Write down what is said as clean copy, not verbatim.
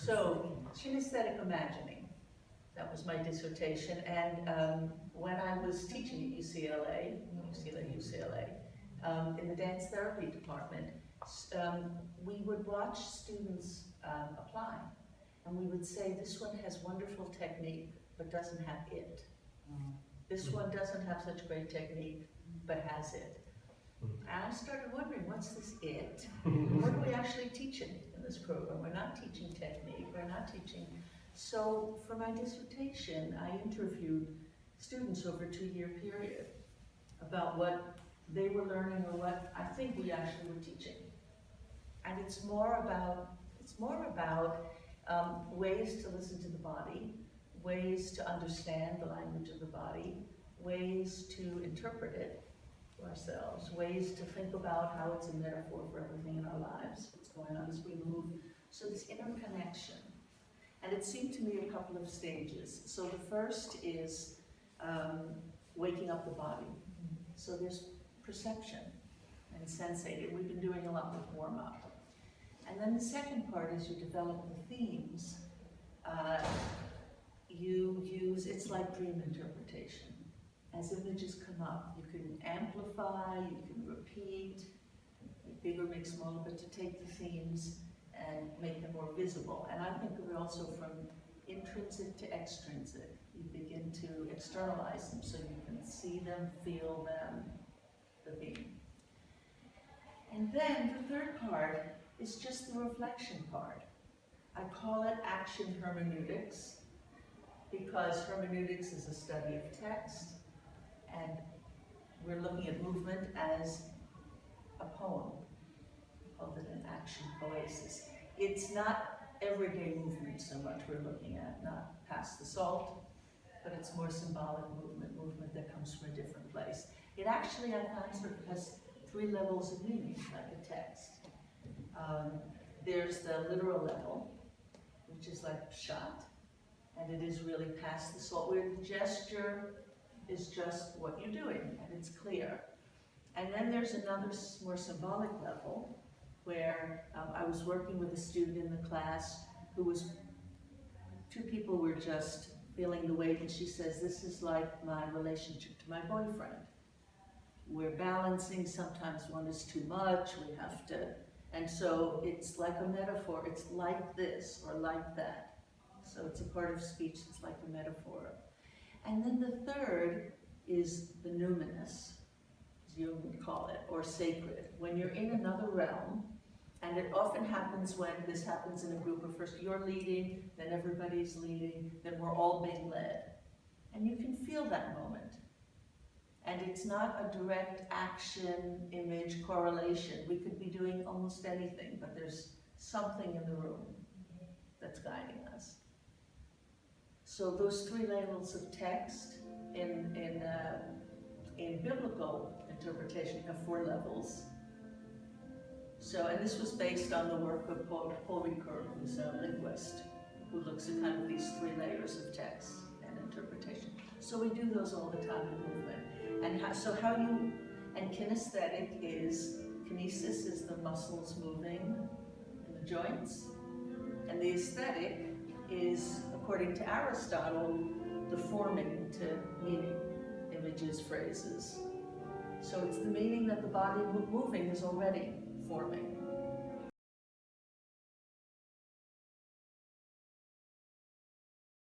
So, kinesthetic imagining, that was my dissertation, and when I was teaching at UCLA, in the dance therapy department, we would watch students apply, and we would say, this one has wonderful technique, but doesn't have it. This one doesn't have such great technique, but has it. And I started wondering, what's this it? What are we actually teaching in this program? We're not teaching technique, we're not teaching. So for my dissertation, I interviewed students over a 2-year period about what they were learning or what I think we actually were teaching. And it's more about ways to listen to the body, ways to understand the language of the body, ways to interpret it to ourselves, ways to think about how it's a metaphor for everything in our lives, what's going on as we move. So this interconnection. And it seemed to me a couple of stages. So the first is waking up the body. So there's perception and sensating. We've been doing a lot with warm-up. And then the second part is you develop the themes. You use, it's like dream interpretation. As images come up, you can amplify, you can repeat, bigger, make smaller, but to take the themes and make them more visible. And I think we're also from intrinsic to extrinsic. You begin to externalize them so you can see them, feel them, the theme. And then the third part is just the reflection part. I call it action hermeneutics, because hermeneutics is a study of text, and we're looking at movement as a poem. We call it an action poesis. It's not everyday movement so much we're looking at, not past the salt, but it's more symbolic movement that comes from a different place. It actually, I found, sort of has 3 levels of meaning, like a text. There's the literal level, which is like pshat, and it is really past the salt, where the gesture is just what you're doing, and it's clear. And then there's another more symbolic level, where I was working with a student in the class who was, 2 people were just feeling the weight, and she says, this is like my relationship to my boyfriend. We're balancing, sometimes one is too much, we have to, and so it's like a metaphor, it's like this or like that. So it's a part of speech that's like a metaphor. And then the third is the numinous, as you would call it, or sacred. When you're in another realm, and it often happens when this happens in a group where first you're leading, then everybody's leading, then we're all being led. And you can feel that moment. And it's not a direct action, image, correlation. We could be doing almost anything, but there's something in the room that's guiding us. So those 3 levels of text in biblical interpretation have 4 levels. So, and this was based on the work of Paul Ricoeur, who's a linguist, who looks at kind of these 3 layers of text and interpretation. So we do those all the time in movement. And and kinesthetic is, kinesis is the muscles moving in the joints, and the aesthetic is, according to Aristotle, the forming to meaning, images, phrases. So it's the meaning that the body moving is already forming.